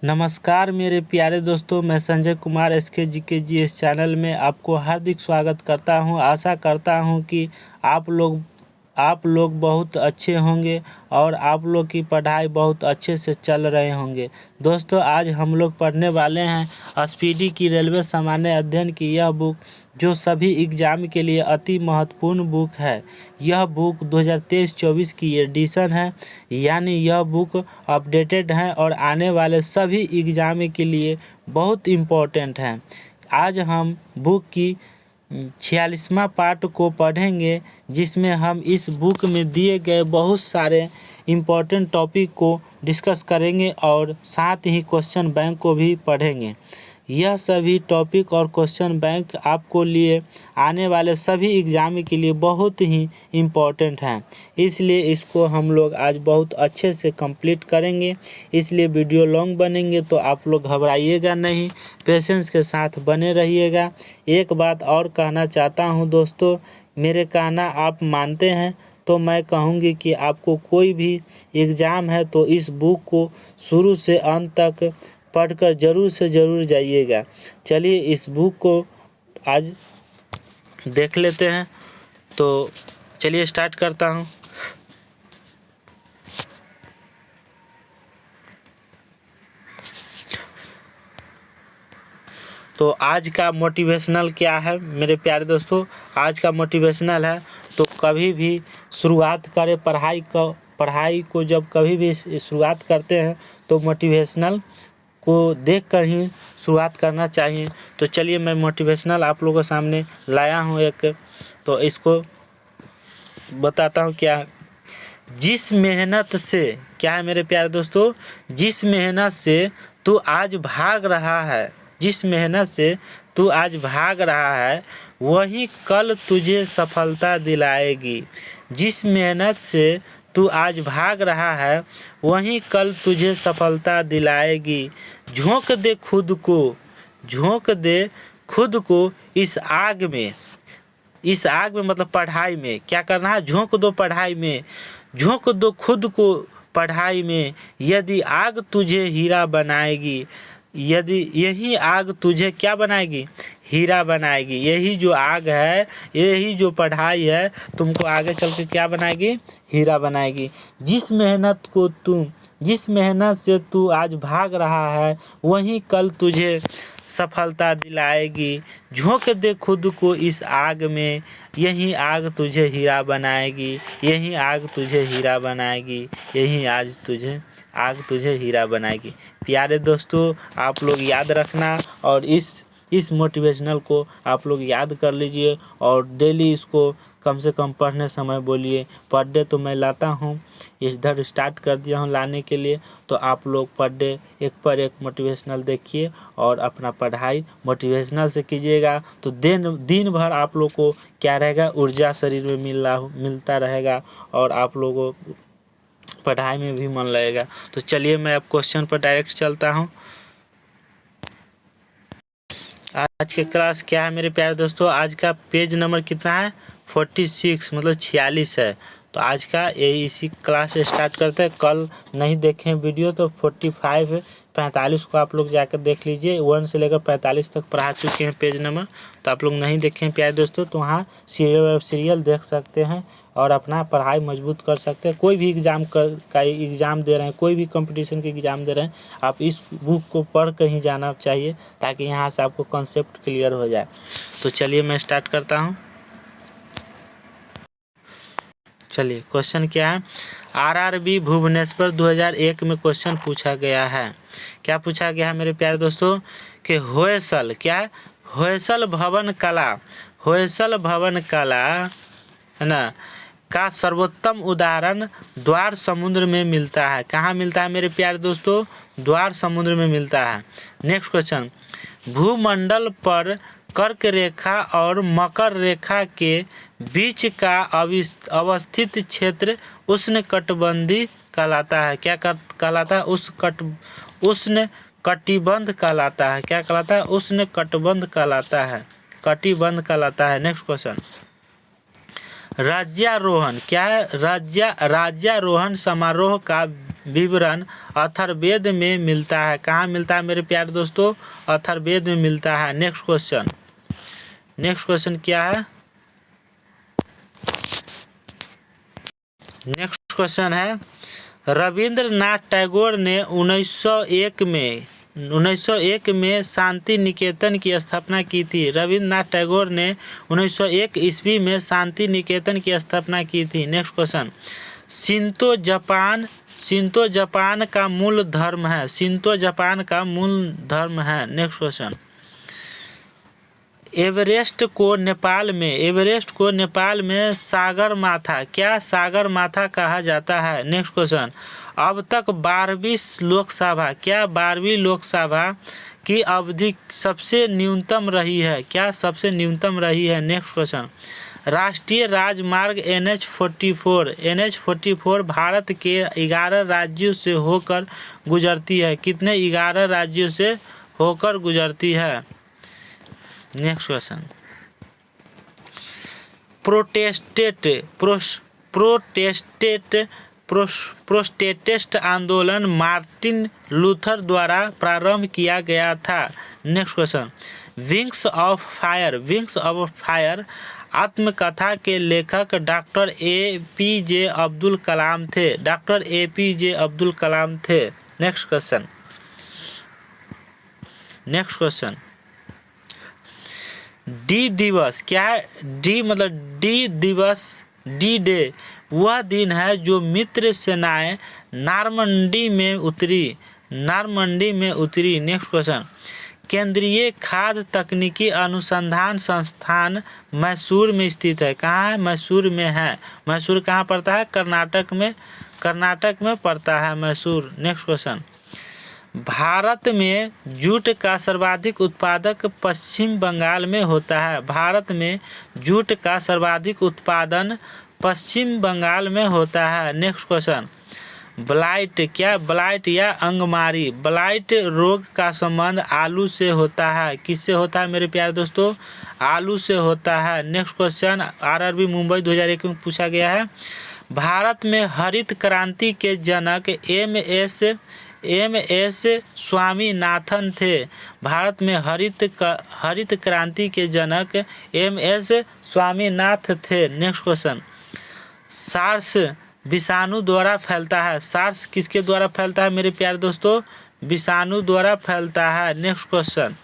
नमस्कार मेरे प्यारे दोस्तों, मैं संजय कुमार एसके जीके जी इस चैनल में आपको हार्दिक स्वागत करता हूं। आशा करता हूं कि आप लोग बहुत अच्छे होंगे और आप लोग की पढ़ाई बहुत अच्छे से चल रहे होंगे। दोस्तों, आज हम लोग पढ़ने वाले हैं स्पीडी की रेलवे सामान्य अध्ययन की यह बुक, जो सभी एग्ज़ाम के लिए अति महत्वपूर्ण बुक है। यह बुक 2023-24 की एडिशन है, यानी यह बुक अपडेटेड है और आने वाले सभी एग्ज़ाम के लिए बहुत इम्पोर्टेंट है। आज हम बुक की 46वां पार्ट को पढ़ेंगे, जिसमें हम इस बुक में दिए गए बहुत सारे इम्पोर्टेंट टॉपिक को डिस्कस करेंगे और साथ ही क्वेश्चन बैंक को भी पढ़ेंगे। यह सभी टॉपिक और क्वेश्चन बैंक आपको लिए आने वाले सभी एग्ज़ाम के लिए बहुत ही इम्पोर्टेंट हैं, इसलिए इसको हम लोग आज बहुत अच्छे से कंप्लीट करेंगे। इसलिए वीडियो लॉन्ग बनेंगे तो आप लोग घबराइएगा नहीं, पेशेंस के साथ बने रहिएगा। एक बात और कहना चाहता हूं दोस्तों, मेरे कहना आप मानते हैं तो मैं कहूँगी कि आपको कोई भी एग्ज़ाम है तो इस बुक को शुरू से अंत तक पढ़कर ज़रूर से ज़रूर जाइएगा। चलिए इस बुक को आज देख लेते हैं। तो चलिए स्टार्ट करता हूँ। तो आज का मोटिवेशनल क्या है मेरे प्यारे दोस्तों? आज का मोटिवेशनल है तो कभी भी शुरुआत करें पढ़ाई को जब कभी भी शुरुआत करते हैं तो मोटिवेशनल को देखकर ही शुरुआत करना चाहिए। तो चलिए मैं मोटिवेशनल आप लोगों के सामने लाया हूँ एक, तो इसको बताता हूँ क्या। जिस मेहनत से, क्या है मेरे प्यारे दोस्तों, जिस मेहनत से तू आज भाग रहा है, जिस मेहनत से तू आज भाग रहा है वही कल तुझे सफलता दिलाएगी। जिस मेहनत से तू आज भाग रहा है वही कल तुझे सफलता दिलाएगी। झोंक दे खुद को, झोंक दे खुद को इस आग में, इस आग में मतलब पढ़ाई में। क्या करना है? झोंक दो पढ़ाई में, झोंक दो खुद को पढ़ाई में। यदि आग तुझे हीरा बनाएगी, यदि यही आग तुझे क्या बनाएगी? हीरा बनाएगी। यही जो आग है, यही जो पढ़ाई है तुमको आगे चल के क्या बनाएगी? हीरा बनाएगी। जिस मेहनत से तू आज भाग रहा है वही कल तुझे सफलता दिलाएगी। झोंक दे खुद को इस आग में, यही आग तुझे हीरा बनाएगी। यही आग तुझे हीरा बनाएगी। यही आग तुझे हीरा बनाएगी। प्यारे दोस्तों, आप लोग याद रखना और इस मोटिवेशनल को आप लोग याद कर लीजिए और डेली इसको कम से कम पढ़ने समय बोलिए। पर डे तो मैं लाता हूँ, इधर स्टार्ट कर दिया हूँ लाने के लिए। तो आप लोग पर डे एक पर एक मोटिवेशनल देखिए और अपना पढ़ाई मोटिवेशनल से कीजिएगा तो दिन भर आप लोग को क्या रहेगा? ऊर्जा शरीर में मिलता रहेगा और आप लोगों पढ़ाई में भी मन लगेगा। तो चलिए मैं अब क्वेश्चन पर डायरेक्ट चलता हूँ। आज की क्लास क्या है मेरे प्यारे दोस्तों? आज का पेज नंबर कितना है? 46 मतलब 46 है। तो आज का इसी क्लास से स्टार्ट करते हैं। कल नहीं देखें वीडियो तो 45 को आप लोग जाकर देख लीजिए। 1 से लेकर 45 तक पढ़ा चुके हैं पेज नंबर। तो आप लोग नहीं देखें प्यारे दोस्तों तो वहाँ सीरियल देख सकते हैं और अपना पढ़ाई मजबूत कर सकते हैं। कोई भी एग्ज़ाम का एग्ज़ाम दे रहे हैं, कोई भी कंपटीशन के एग्ज़ाम दे रहे हैं, आप इस बुक को पढ़ कर ही जाना चाहिए ताकि यहाँ से आपको कॉन्सेप्ट क्लियर हो जाए। तो चलिए मैं स्टार्ट करता हूँ। चलिए क्वेश्चन क्या है? आरआरबी भुवनेश्वर 2001 में क्वेश्चन पूछा गया है। क्या पूछा गया है मेरे प्यारे दोस्तों? कि होयसल, क्या है? होयसल भवन कला है ना, का सर्वोत्तम उदाहरण द्वार समुद्र में मिलता है। कहाँ मिलता है मेरे प्यारे दोस्तों? द्वार समुद्र में मिलता है। नेक्स्ट क्वेश्चन, भूमंडल पर कर्क रेखा और मकर रेखा के बीच का अवस्थित क्षेत्र उष्णकटिबंधीय कहलाता है। क्या कहलाता है? उष्णकटिबंध कहलाता है। क्या कहलाता है? उष्णकटिबंध कहलाता है, कटिबंध कहलाता है। नेक्स्ट क्वेश्चन, राज्यारोहण, क्या है? राज्यारोहण समारोह का विवरण अथर्ववेद में मिलता है। कहाँ मिलता है मेरे प्यारे दोस्तों? अथर्ववेद में मिलता है। नेक्स्ट क्वेश्चन क्या है? नेक्स्ट क्वेश्चन है, रविंद्रनाथ टैगोर ने 1901 में शांति निकेतन की स्थापना की थी। रविंद्रनाथ टैगोर ने 1901 ईस्वी में शांति निकेतन की स्थापना की थी। नेक्स्ट क्वेश्चन, शिंतो जापान का मूल धर्म है। शिंतो जापान का मूल धर्म है। नेक्स्ट क्वेश्चन, एवरेस्ट को नेपाल में सागरमाथा, क्या सागरमाथा कहा जाता है? नेक्स्ट क्वेश्चन, अब तक 12वीं लोकसभा की अवधि सबसे न्यूनतम रही है। क्या सबसे न्यूनतम रही है? नेक्स्ट क्वेश्चन, राष्ट्रीय राजमार्ग NH-44 भारत के 11 राज्यों से होकर गुजरती है। कितने? 11 राज्यों से होकर गुजरती है। नेक्स्ट क्वेश्चन, प्रोटेस्टेंट आंदोलन मार्टिन लूथर द्वारा प्रारंभ किया गया था। Next question, wings of fire आत्मकथा के लेखक डॉक्टर APJ अब्दुल कलाम थे। नेक्स्ट क्वेश्चन, डी दिवस, क्या है? डी मतलब डी दिवस, डी डे वह दिन है जो मित्र सेनाएं नॉर्मंडी में उतरी। नेक्स्ट क्वेश्चन, केंद्रीय खाद्य तकनीकी अनुसंधान संस्थान मैसूर में स्थित है। कहाँ है? मैसूर में है। मैसूर कहाँ पड़ता है? कर्नाटक में पड़ता है मैसूर। नेक्स्ट क्वेश्चन, भारत में जूट का सर्वाधिक उत्पादक पश्चिम बंगाल में होता है। भारत में जूट का सर्वाधिक उत्पादन पश्चिम बंगाल में होता है। नेक्स्ट क्वेश्चन, ब्लाइट, क्या? ब्लाइट या अंगमारी, ब्लाइट रोग का संबंध आलू से होता है। किससे होता है मेरे प्यारे दोस्तों? आलू से होता है। नेक्स्ट क्वेश्चन, RRB मुंबई 2001 में पूछा गया है। भारत में हरित क्रांति के जनक MS स्वामीनाथन थे। भारत में हरित क्रांति के जनक MS स्वामीनाथ थे। नेक्स्ट क्वेश्चन, सार्स विषाणु द्वारा फैलता है। सार्स किसके द्वारा फैलता है मेरे प्यारे दोस्तों? विषाणु द्वारा फैलता है। नेक्स्ट क्वेश्चन,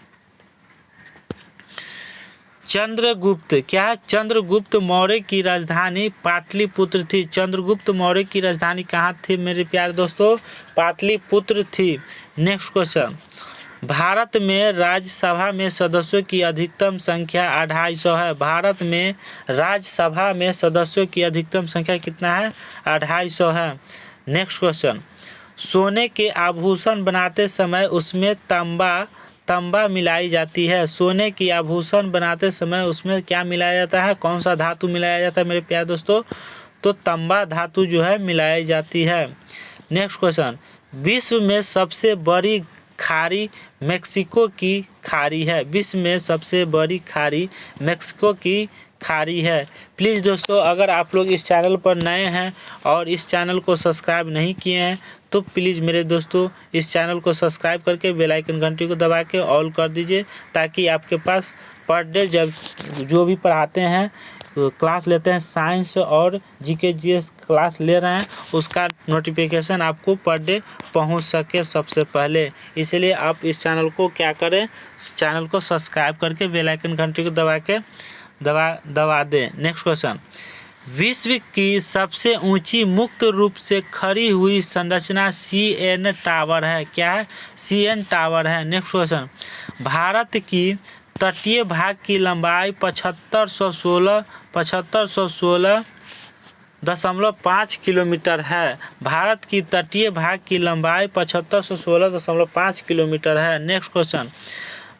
चंद्रगुप्त, क्या है? चंद्रगुप्त मौर्य की राजधानी पाटलिपुत्र थी। चंद्रगुप्त मौर्य की राजधानी कहाँ थी मेरे प्यारे दोस्तों? पाटलिपुत्र थी। नेक्स्ट क्वेश्चन, भारत में राज्यसभा में सदस्यों की अधिकतम संख्या 250 है। भारत में राज्यसभा में सदस्यों की अधिकतम संख्या कितना है? 250 है। नेक्स्ट क्वेश्चन, सोने के आभूषण बनाते समय उसमें तांबा मिलाई जाती है। सोने की आभूषण बनाते समय उसमें क्या मिलाया जाता है? कौन सा धातु मिलाया जाता है मेरे प्यारे दोस्तों? तो तांबा धातु जो है मिलाई जाती है। नेक्स्ट क्वेश्चन, विश्व में सबसे बड़ी खाड़ी मेक्सिको की खाड़ी है। विश्व में सबसे बड़ी खाड़ी मेक्सिको की खाड़ी है। प्लीज़ दोस्तों, अगर आप लोग इस चैनल पर नए हैं और इस चैनल को सब्सक्राइब नहीं किए हैं तो प्लीज़ मेरे दोस्तों इस चैनल को सब्सक्राइब करके बेल आइकन घंटी को दबा के ऑल कर दीजिए, ताकि आपके पास पर डे जब जो भी पढ़ाते हैं क्लास लेते हैं, साइंस और GK GS क्लास ले रहे हैं, उसका नोटिफिकेशन आपको पर डे पहुंच सके सबसे पहले। इसलिए आप इस चैनल को क्या करें, चैनल को सब्सक्राइब करके बेल आइकन घंटी को दबा दें। नेक्स्ट क्वेश्चन, विश्व की सबसे ऊंची मुक्त रूप से खड़ी हुई संरचना CN टावर है। क्या है? CN टावर है। नेक्स्ट क्वेश्चन, भारत की तटीय भाग की लंबाई 7516.5 किलोमीटर है। भारत की तटीय भाग की लंबाई 7516.5 किलोमीटर है। नेक्स्ट क्वेश्चन,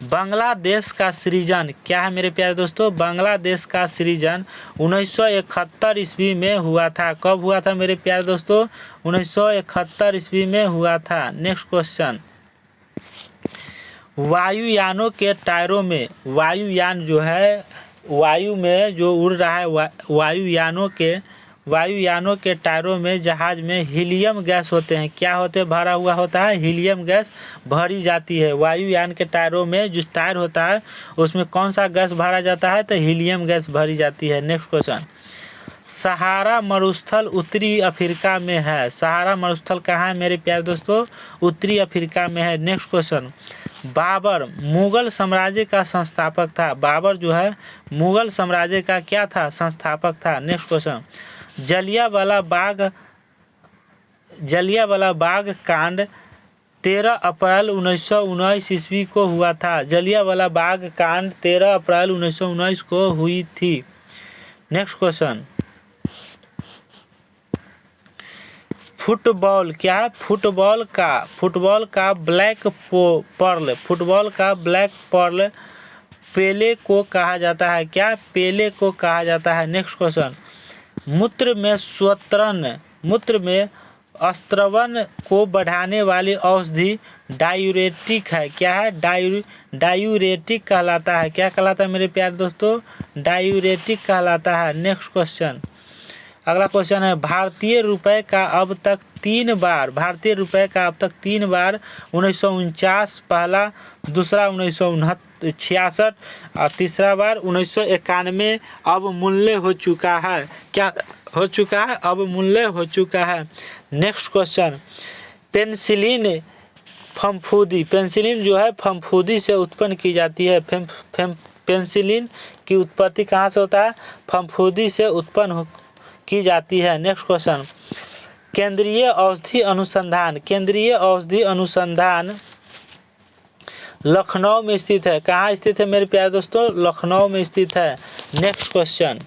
बांग्लादेश का सृजन, क्या है मेरे प्यारे दोस्तों? बांग्लादेश का सृजन 1971 ईस्वी में हुआ था। कब हुआ था मेरे प्यारे दोस्तों? 1971 ईस्वी में हुआ था। नेक्स्ट क्वेश्चन, वायुयानों के टायरों में, वायुयान जो है वायु में जो उड़ रहा है, वायुयानों के टायरों में जहाज में हीलियम गैस होते हैं। क्या होते भरा हुआ होता है? हीलियम गैस भरी जाती है। वायुयान के टायरों में जो टायर होता है उसमें कौन सा गैस भरा जाता है? तो हीलियम गैस भरी जाती है। नेक्स्ट क्वेश्चन, सहारा मरुस्थल उत्तरी अफ्रीका में है। सहारा मरुस्थल कहाँ है मेरे प्यारे दोस्तों? उत्तरी अफ्रीका में है। नेक्स्ट क्वेश्चन, बाबर मुगल साम्राज्य का संस्थापक था। बाबर जो है मुगल साम्राज्य का क्या था? संस्थापक था। नेक्स्ट क्वेश्चन, जलियांवाला बाग कांड 13 अप्रैल 1919 ईस्वी को हुआ था। जलियांवाला बाग कांड 13 अप्रैल 1919 को हुई थी। नेक्स्ट क्वेश्चन, फुटबॉल क्या है? फुटबॉल का ब्लैक पर्ल पेले को कहा जाता है। क्या? पेले को कहा जाता है। नेक्स्ट क्वेश्चन, मूत्र में स्त्रवन को बढ़ाने वाली औषधि डायूरेटिक है। क्या है? डायूरेटिक कहलाता है। क्या कहलाता है मेरे प्यारे दोस्तों? डायूरेटिक कहलाता है। नेक्स्ट क्वेश्चन, अगला क्वेश्चन है, भारतीय रुपए का अब तक तीन बार 1949 पहला, दूसरा 1966 और तीसरा बार 1991 अवमूल्य हो चुका है। क्या हो चुका है? अवमूल्य हो चुका है। नेक्स्ट क्वेश्चन, पेनिसिलिन जो है फफूंदी से उत्पन्न की जाती है। पेनिसिलिन की उत्पत्ति कहाँ से होता है? फफूंदी से उत्पन्न की जाती है। नेक्स्ट क्वेश्चन, केंद्रीय औषधि अनुसंधान लखनऊ में स्थित है। कहाँ स्थित है मेरे प्यारे दोस्तों? लखनऊ में स्थित है। नेक्स्ट क्वेश्चन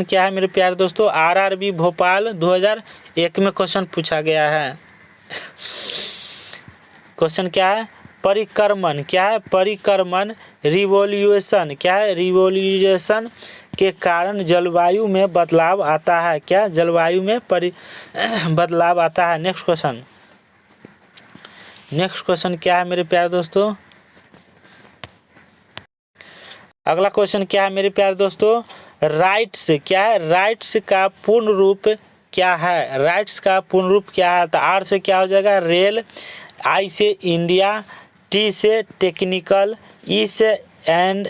क्या है मेरे प्यारे दोस्तों? आरआरबी भोपाल 2001 में क्वेश्चन पूछा गया है। क्वेश्चन क्या है? परिक्रमण। क्या है? परिक्रमण रिवॉल्यूशन। क्या है? रिवॉल्यूशन के कारण जलवायु में बदलाव आता है। क्या? जलवायु में बदलाव आता है। नेक्स्ट क्वेश्चन क्या है मेरे प्यारे दोस्तों? अगला क्वेश्चन क्या है मेरे प्यारे दोस्तों? राइट्स। क्या है? राइट्स का पूर्ण रूप क्या है? राइट्स का पूर्ण रूप क्या है? तो आर से क्या हो जाएगा? रेल, आई से इंडिया, टी से टेक्निकल, ई से एंड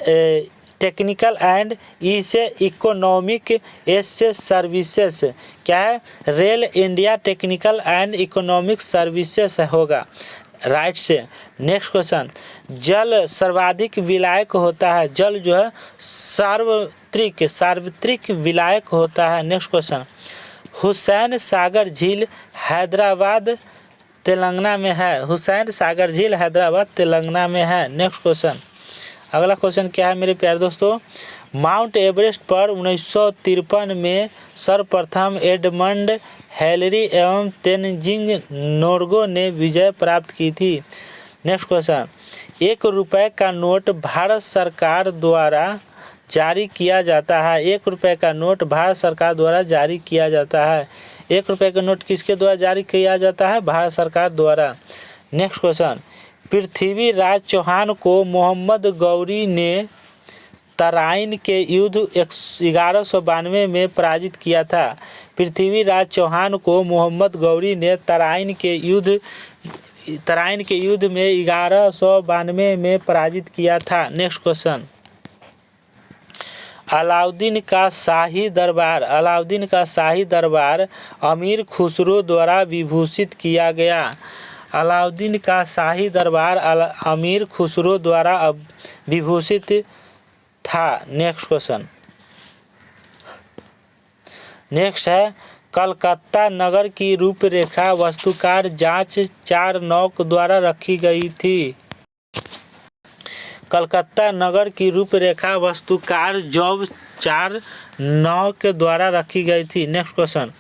ई से इकोनॉमिक, एस से सर्विसेज। क्या है? Rail, India, technical and economic services होगा राइट से। नेक्स्ट क्वेश्चन, जल सर्वाधिक विलायक होता है। जल जो है सार्वत्रिक विलायक होता है। नेक्स्ट क्वेश्चन, हुसैन सागर झील हैदराबाद तेलंगाना में है। हुसैन सागर झील हैदराबाद तेलंगाना में है। नेक्स्ट क्वेश्चन, अगला क्वेश्चन क्या है मेरे प्यारे दोस्तों? माउंट एवरेस्ट पर 1953 में सर्वप्रथम एडमंड हिलरी एवं तेनजिंग नोर्गे ने विजय प्राप्त की थी। नेक्स्ट क्वेश्चन, 1 रुपये का नोट भारत सरकार द्वारा जारी किया जाता है। 1 रुपये का नोट भारत सरकार द्वारा जारी किया जाता है। 1 रुपये का नोट किसके द्वारा जारी किया जाता है? भारत सरकार द्वारा। नेक्स्ट क्वेश्चन, पृथ्वीराज चौहान को मोहम्मद गौरी ने तराइन के युद्ध 1192 में पराजित किया था। पृथ्वीराज चौहान को मोहम्मद गौरी ने तराइन के युद्ध में 1192 में पराजित किया था। नेक्स्ट क्वेश्चन, अलाउद्दीन का शाही दरबार अमीर खुसरो द्वारा विभूषित किया गया। अलाउद्दीन का शाही दरबार अमीर खुसरो द्वारा विभूषित था। नेक्स्ट क्वेश्चन, नेक्स्ट है, कलकत्ता नगर की रूपरेखा वास्तुकार जांच चारनौक द्वारा रखी गई थी। कलकत्ता नगर की रूपरेखा वास्तुकार जॉब चारनौक द्वारा रखी गई थी। नेक्स्ट क्वेश्चन,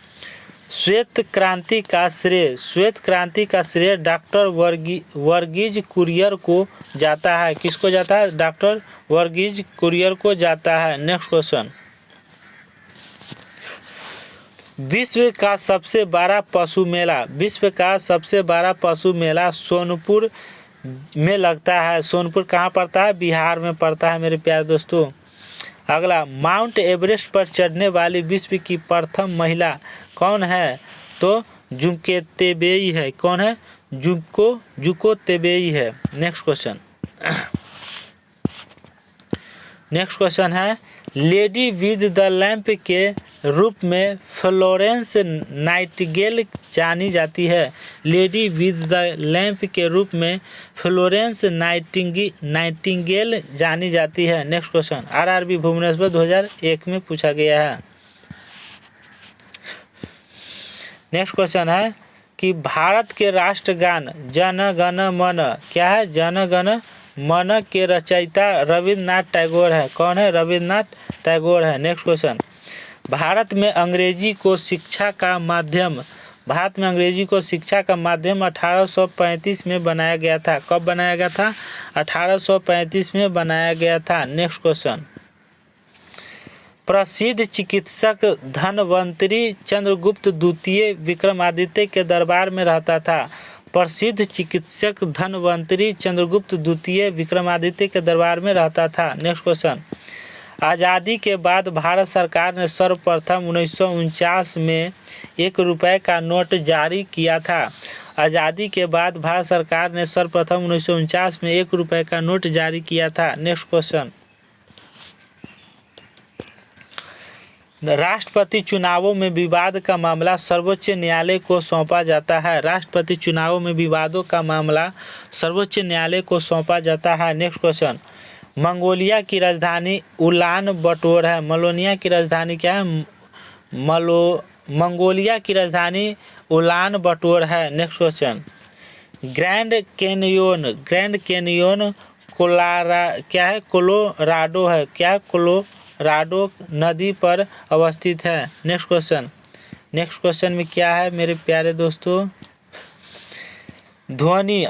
श्वेत क्रांति का श्रेय डॉक्टर वर्गीज कुरियन को जाता है। किसको जाता है? डॉक्टर वर्गीज कुरियन को जाता है। नेक्स्ट क्वेश्चन, विश्व का सबसे बड़ा पशु मेला सोनपुर में लगता है। सोनपुर कहाँ पड़ता है? बिहार में पड़ता है मेरे प्यारे दोस्तों। अगला, माउंट एवरेस्ट पर चढ़ने वाली विश्व की प्रथम महिला कौन है? तो जुको तेबेई है। कौन है? जुको तेबेई है। नेक्स्ट क्वेश्चन है, लेडी विद द लैंप के रूप में फ्लोरेंस नाइटिंगेल जानी जाती है। लेडी विद द लैंप के रूप में फ्लोरेंस नाइटिंगेल जानी जाती है। नेक्स्ट क्वेश्चन, आरआरबी भुवनेश्वर 2001 में पूछा गया है। नेक्स्ट क्वेश्चन है कि भारत के राष्ट्रगान जन गण मन क्या है? जन गण मन के रचयिता रविन्द्रनाथ टैगोर है। कौन है? रविन्द्रनाथ टैगोर है। नेक्स्ट क्वेश्चन, भारत में अंग्रेजी को शिक्षा का माध्यम 1835 में बनाया गया था। कब बनाया गया था? 1835 में बनाया गया था। नेक्स्ट क्वेश्चन, प्रसिद्ध चिकित्सक धनवंतरी चंद्रगुप्त द्वितीय विक्रमादित्य के दरबार में रहता था। प्रसिद्ध चिकित्सक धनवंतरी चंद्रगुप्त द्वितीय विक्रमादित्य के दरबार में रहता था। नेक्स्ट क्वेश्चन, आज़ादी के बाद भारत सरकार ने सर्वप्रथम 1949 में 1 रुपये का नोट जारी किया था। आज़ादी के बाद भारत सरकार ने सर्वप्रथम 1949 में 1 रुपये का नोट जारी किया था। नेक्स्ट क्वेश्चन, राष्ट्रपति चुनावों में विवाद का मामला सर्वोच्च न्यायालय को सौंपा जाता है। राष्ट्रपति चुनावों में विवादों का मामला सर्वोच्च न्यायालय को सौंपा जाता है। नेक्स्ट क्वेश्चन, मंगोलिया की राजधानी उलान बटोर है। मंगोलिया की राजधानी क्या है? मंगोलिया की राजधानी उलान बटोर है। Next question, grand canyon Colorado है। क्या है? कोलोराडो नदी पर अवस्थित है। नेक्स्ट क्वेश्चन में क्या है मेरे प्यारे दोस्तों? ध्वनि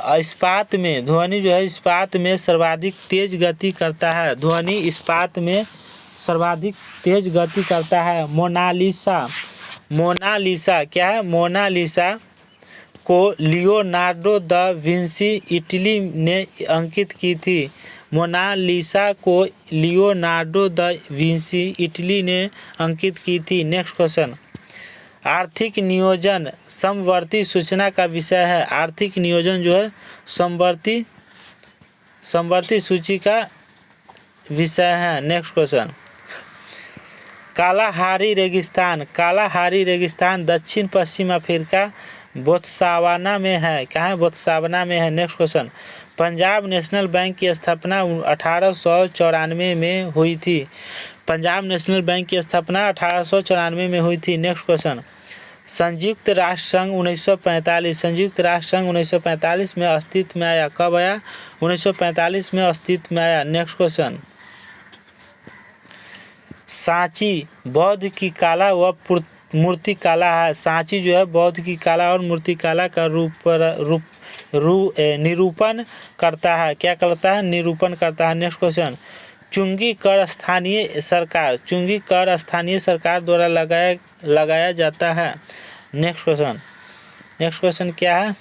जो है इस्पात में सर्वाधिक तेज गति करता है। ध्वनि इस्पात में सर्वाधिक तेज गति करता है। मोनालिसा क्या है? मोनालिसा को लियोनार्डो द विंसी इटली ने अंकित की थी। मोनालिसा को लियोनार्डो द विंसी इटली ने अंकित की थी। नेक्स्ट क्वेश्चन, आर्थिक नियोजन समवर्ती सूचना का विषय है। आर्थिक नियोजन जो है समवर्ती सूची का विषय है। नेक्स्ट क्वेश्चन, कालाहारी रेगिस्तान दक्षिण पश्चिम अफ्रीका बोत्सवाना में है। कहाँ है? बोत्सवाना में है। Next question, Punjab national bank की स्थापना 1894 में हुई थी। पंजाब नेशनल बैंक की स्थापना 1894 में हुई थी। नेक्स्ट क्वेश्चन, संयुक्त राष्ट्र संघ 1945 में अस्तित्व में आया। कब आया? 1945 में अस्तित्व में आया। नेक्स्ट क्वेश्चन, सांची बौद्ध की कला व मूर्तिकला है। सांची जो है बौद्ध की कला और मूर्तिकला का निरूपण करता है। क्या करता है? निरूपण करता है। नेक्स्ट क्वेश्चन, चुंगी कर स्थानीय सरकार द्वारा लगाया जाता है। नेक्स्ट क्वेश्चन क्या है?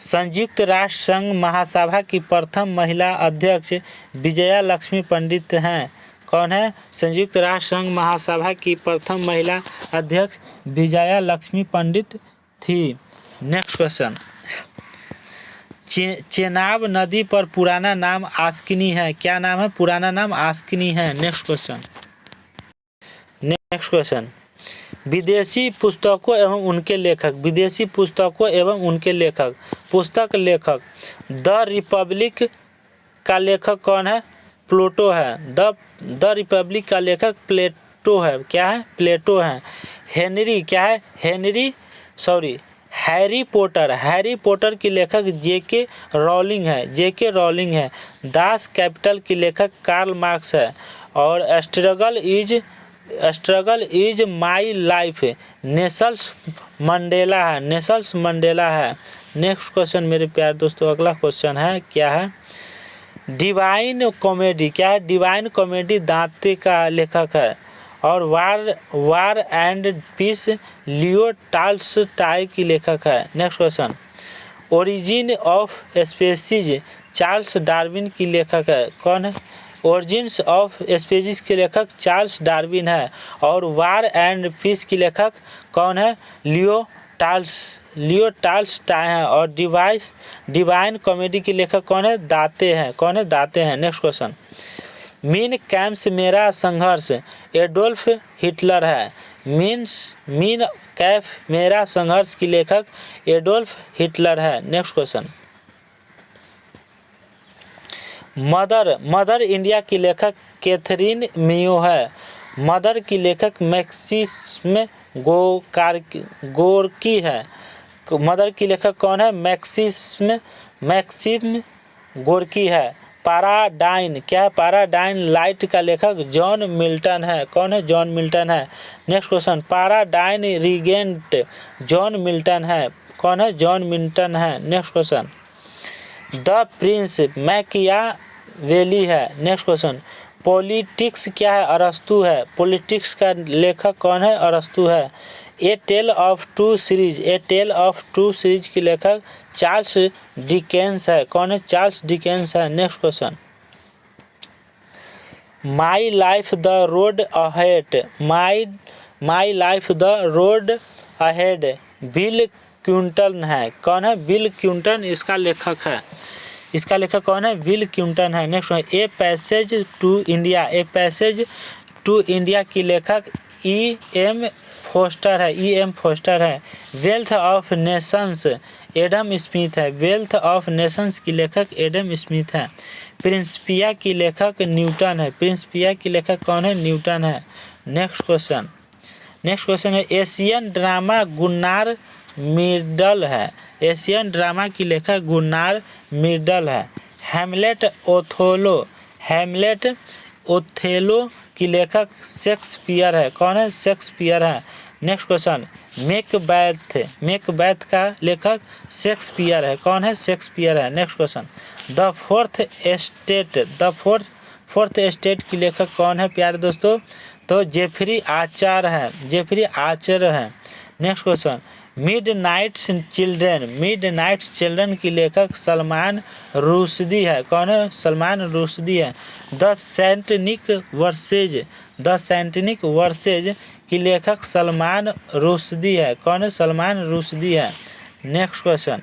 संयुक्त राष्ट्र संघ महासभा की प्रथम महिला अध्यक्ष विजया लक्ष्मी पंडित हैं। कौन है? संयुक्त राष्ट्र संघ महासभा की प्रथम महिला अध्यक्ष विजया लक्ष्मी पंडित थी। नेक्स्ट क्वेश्चन, चेनाब नदी पर पुराना नाम आस्किनी है। क्या नाम है? पुराना नाम आस्किनी है। नेक्स्ट क्वेश्चन, विदेशी पुस्तकों एवं उनके लेखक पुस्तक लेखक द रिपब्लिक का लेखक कौन है? प्लेटो है। द रिपब्लिक का लेखक प्लेटो है। क्या है? प्लेटो है। हैरी पॉटर की लेखक जेके रॉलिंग है। दास कैपिटल की लेखक कार्ल मार्क्स है। और struggle is my life Nelson Mandela है। नेक्स्ट क्वेश्चन मेरे प्यारे दोस्तों, अगला क्वेश्चन है क्या है? Divine comedy. क्या है? डिवाइन कॉमेडी दांते का लेखक है। और war and piece Leo Tolstoy की लेखक है। Next question, origin of species Charles Darwin की लेखक है। कौन है? ओरिजिन्स ऑफ स्पीसीज के लेखक चार्ल्स डार्विन है। और वार एंड पीस की लेखक कौन है? लियो टाल्स्टॉय है। और डिवाइन कॉमेडी की लेखक कौन है? दाते हैं। नेक्स्ट क्वेश्चन, मीन कैम्प्स मेरा संघर्ष एडोल्फ हिटलर है। मीन कैफ मेरा संघर्ष की लेखक एडोल्फ हिटलर है। नेक्स्ट क्वेश्चन, मदर इंडिया की लेखक कैथरीन मियो है। मदर की लेखक मैक्सिम गोर्की है। मदर की लेखक कौन है? मैक्सिम गोर्की है। पैराडाइन क्या है? पैराडाइन लाइट का लेखक जॉन मिल्टन है। कौन है? जॉन मिल्टन है। Next question, Paradise Regained John Milton है। कौन है? जॉन मिल्टन है। Next question, The Prince Machiavelli है। नेक्स्ट क्वेश्चन, पॉलिटिक्स क्या है? अरस्तु है। पॉलिटिक्स का लेखक कौन है? अरस्तु है। ए टेल ऑफ टू सीरीज की लेखक चार्ल्स डिकेंस है। कौन है? चार्ल्स डिकेंस है। Next question, my life the road ahead bill Clinton है। कौन है? बिल क्लिंटन इसका लेखक है। इसका लेखक कौन है? बिल क्लिंटन है। Next, a passage to India की लेखक ई.एम. फोस्टर है। Wealth of nations Adam Smith है। वेल्थ ऑफ नेशंस की लेखक एडम स्मिथ है। प्रिंसिपिया की लेखक न्यूटन है। प्रिंसिपिया की लेखक कौन है? न्यूटन है। नेक्स्ट क्वेश्चन है, एशियन ड्रामा गुन्नार मिर्डल है। एशियन ड्रामा की लेखक गुन्नार मिर्डल है। हैमलेट ओथेलो की लेखक शेक्सपियर है। कौन है? शेक्सपियर है। नेक्स्ट क्वेश्चन, मैकबेथ का लेखक शेक्सपियर है। कौन है? शेक्सपियर है। Next question, the fourth estate की लेखक कौन है प्यारे दोस्तों? तो जेफरी आर्चर है। नेक्स्ट क्वेश्चन, मिडनाइट चिल्ड्रन की लेखक सलमान रुश्दी है। कौन है? सलमान रुश्दी है। द सैंटनिक वर्सेज की लेखक सलमान रुश्दी है। कौन है? सलमान रुश्दी है। नेक्स्ट क्वेश्चन,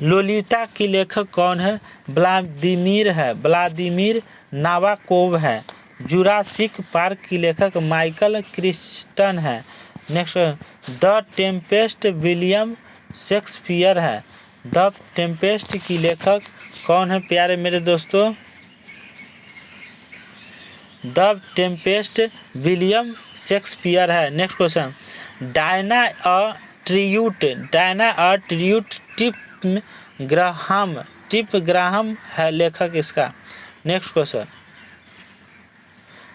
लोलिता की लेखक कौन है? व्लादिमीर नाबाकोव है। जुरासिक पार्क की लेखक माइकल क्रिस्टन है। Next, the Tempest William Shakespeare है। द टेम्पेस्ट की लेखक कौन है प्यारे मेरे दोस्तों? द टेम्पेस्ट विलियम शेक्सपियर है। Next question, Diana a tribute tip Graham है लेखक इसका। नेक्स्ट क्वेश्चन,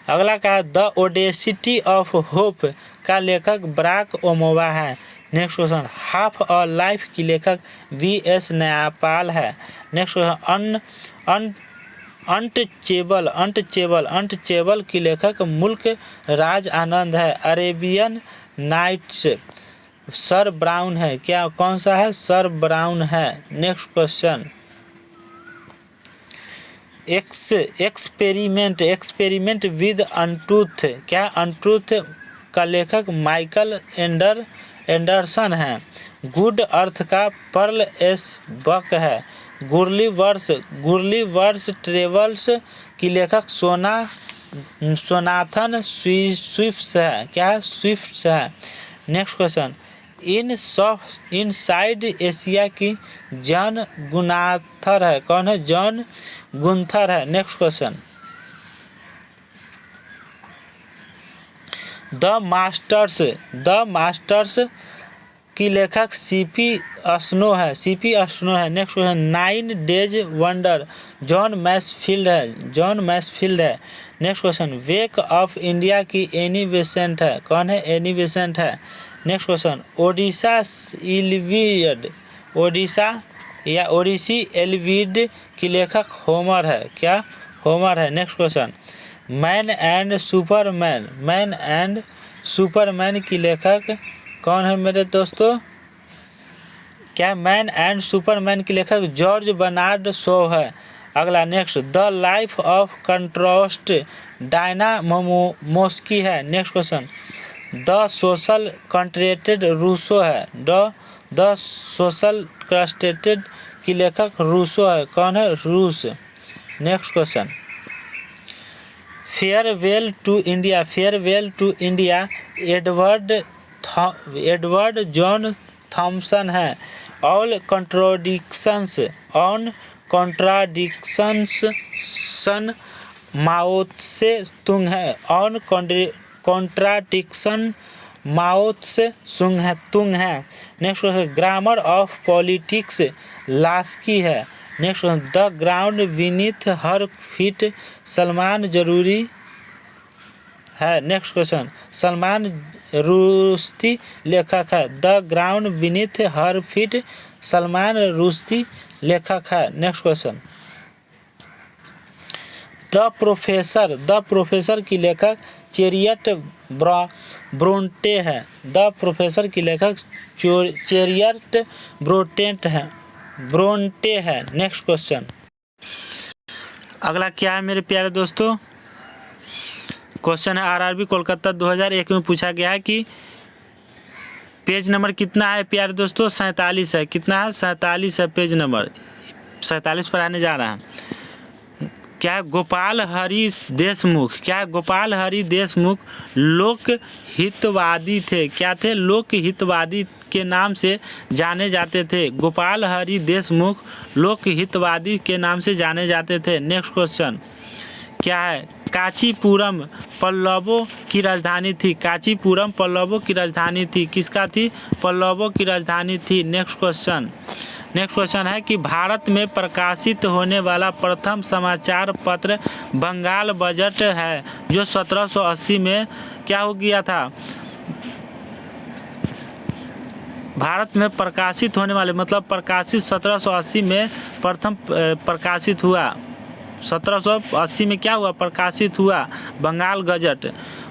अगला का द ओडेसिटी ऑफ होप का लेखक बराक ओबामा है। Next question, half a life की लेखक V.S. नयपाल है। नेक्स्ट क्वेश्चन, अनटचेबल की लेखक मुल्क राज आनंद है। अरेबियन नाइट्स सर ब्राउन है। क्या कौन सा है? सर ब्राउन है। Next question, experiment with untruth क्या? अनट्रूथ का लेखक माइकल एंडरसन है। गुड अर्थ का पर्ल एस बक है। गुरलीवर्स ट्रेवल्स की लेखक सोनाथन स्विफ्ट है। क्या है? स्विफ्ट है। नेक्स्ट क्वेश्चन, इनसाइड एशिया की जॉन गुनाथर है। कौन है? जॉन गुंथर है। नेक्स्ट क्वेश्चन, द मास्टर्स की लेखक C.P. स्नो है। Next question, 9 Days Wonder John Masefield है। Next question, Wake Up India की एनी बेसेंट है। कौन है? एनी बेसेंट है। नेक्स्ट क्वेश्चन, ओडिसी एलिविड की लेखक होमर है। क्या? होमर है। Next question, Man and Superman की लेखक कौन है मेरे दोस्तों? क्या मैन एंड सुपरमैन की लेखक जॉर्ज बर्नार्ड शॉ है। अगला next, The Life of Contrast Diana Mosley है। Next question, The Social Contract Rousseau है। द सोशल कंट्रेटेड की लेखक रूसो है। कौन है? Rousseau. Next question, Farewell to India, Farewell to India Edward John Thompson है। ऑन कॉन्ट्राडिक्शंस सन Mao Tse Tung है। On Contradiction Mao Tse Tung है। Next Grammar of Politics Laski है। Next The Ground Beneath Her Feet Salman जरूरी है। Next question, Salman Rushdie लेखक है। The Ground Beneath Her Feet Salman Rushdie लेखक है। नेक्स्ट क्वेश्चन, द प्रोफेसर की लेखक चेरियट ब्रोंटे है। द प्रोफेसर की लेखक चेरियट ब्रोंटे है। नेक्स्ट क्वेश्चन, अगला क्या है मेरे प्यारे दोस्तों? क्वेश्चन है आरआरबी कोलकाता 2001 में पूछा गया है कि पेज नंबर कितना है प्यारे दोस्तों? 47 है। कितना है? 47 है। पेज नंबर 47 पर आने जा रहा है। क्या है? गोपाल हरि देशमुख। क्या है? गोपाल हरि देशमुख लोक हितवादी थे। क्या थे? लोक हितवादी के नाम से जाने जाते थे। गोपाल हरि देशमुख लोक हितवादी के नाम से जाने जाते थे। नेक्स्ट क्वेश्चन क्या है? कांचीपुरम पल्लवों की राजधानी थी। कांचीपुरम पल्लवों की राजधानी थी। किसका थी? पल्लवों की राजधानी थी। नेक्स्ट क्वेश्चन है कि भारत में प्रकाशित होने वाला प्रथम समाचार पत्र बंगाल बजट है, जो 1780 में क्या हो गया था? भारत में प्रकाशित होने वाले मतलब प्रकाशित 1780 में प्रथम प्रकाशित हुआ। 1780 में क्या हुआ? प्रकाशित हुआ बंगाल गजट।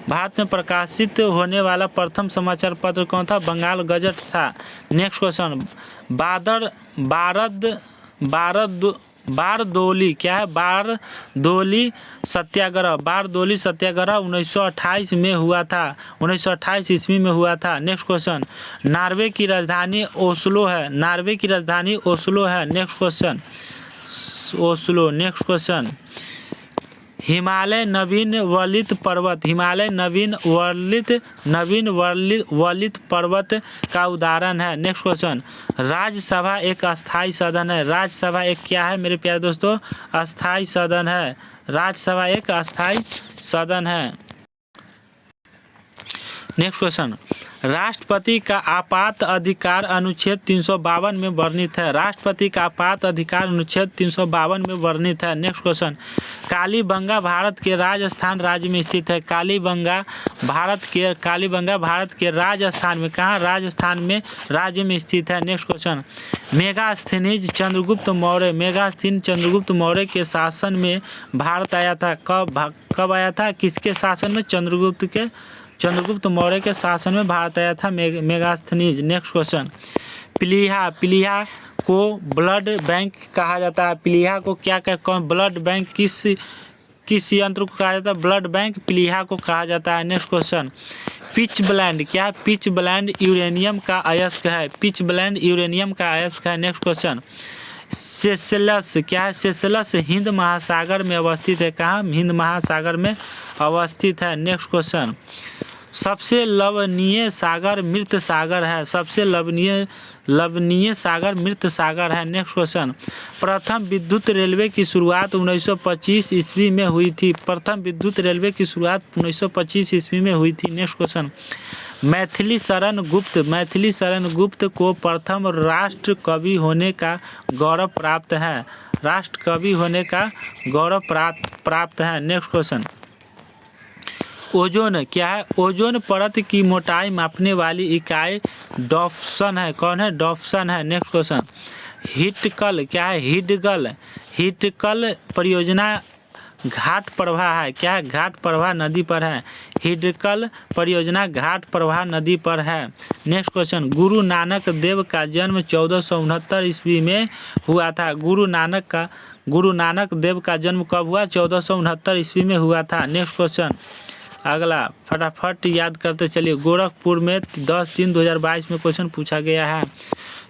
भारत में प्रकाशित होने वाला प्रथम समाचार पत्र कौन था? बंगाल गजट था। नेक्स्ट क्वेश्चन, बारदोली क्या है? बारदोली सत्याग्रह। बारदोली सत्याग्रह 1928 में हुआ था। 1928 ईस्वी में हुआ था। नेक्स्ट क्वेश्चन, नॉर्वे की राजधानी ओस्लो है। नॉर्वे की राजधानी ओस्लो है। Next question, Oslo. Next question, Himalaya नवीन वलित पर्वत। हिमालय नवीन वलित पर्वत का उदाहरण है। नेक्स्ट क्वेश्चन, राज्यसभा एक अस्थाई सदन है। राज्यसभा एक क्या है मेरे प्यारे दोस्तों? अस्थाई सदन है। राज्यसभा एक अस्थाई सदन है। नेक्स्ट क्वेश्चन, राष्ट्रपति का आपात अधिकार अनुच्छेद 352 में वर्णित है। राष्ट्रपति का आपात अधिकार अनुच्छेद 352 में वर्णित है। नेक्स्ट क्वेश्चन, कालीबंगा भारत के राजस्थान राज्य में स्थित है। कालीबंगा भारत के राजस्थान में, कहाँ? राजस्थान में राज्य में स्थित है। नेक्स्ट क्वेश्चन, मेगास्थनीज चंद्रगुप्त मौर्य के शासन में भारत आया था। कब आया था? किसके शासन में? चंद्रगुप्त मौर्य के शासन में भारत आया था मेगास्थनीज। नेक्स्ट क्वेश्चन, प्लीहा को ब्लड बैंक कहा जाता है। प्लीहा को क्या कौन ब्लड बैंक किस यंत्र को कहा जाता है? ब्लड बैंक प्लीहा को कहा जाता है। नेक्स्ट क्वेश्चन, पिच ब्लेंड क्या है? पिच ब्लेंड यूरेनियम का अयस्क है। पिच ब्लेंड यूरेनियम का अयस्क है। नेक्स्ट क्वेश्चन, सेशेल्स क्या है? सेशेल्स हिंद महासागर में अवस्थित है। कहाँ? हिंद महासागर में अवस्थित है। नेक्स्ट क्वेश्चन, सबसे लवणीय सागर मृत सागर है। सबसे लवणीय सागर मृत सागर है। नेक्स्ट क्वेश्चन, प्रथम विद्युत रेलवे की शुरुआत 1925 ईस्वी में हुई थी। प्रथम विद्युत रेलवे की शुरुआत 1925 ईस्वी में हुई थी। नेक्स्ट क्वेश्चन, मैथिली शरण गुप्त को प्रथम राष्ट्र कवि होने का गौरव प्राप्त है। राष्ट्र कवि होने का गौरव प्राप्त है। नेक्स्ट क्वेश्चन, ओजोन क्या है? ओजोन परत की मोटाई मापने वाली इकाई डॉप्सन है। कौन है? डॉप्सन है। नेक्स्ट क्वेश्चन, हिटकल क्या है? हिटकल परियोजना घाट प्रवाह है। क्या है? घाट प्रवाह नदी पर है। हिटकल परियोजना घाट प्रवाह नदी पर है। नेक्स्ट क्वेश्चन, गुरु नानक देव का जन्म 1469 ईस्वी में हुआ था। गुरु नानक गुरु नानक देव का जन्म कब हुआ? 1469 ईस्वी में हुआ था। नेक्स्ट क्वेश्चन, अगला फटाफट याद करते चलिए। गोरखपुर में 10/3/2022 में क्वेश्चन पूछा गया है।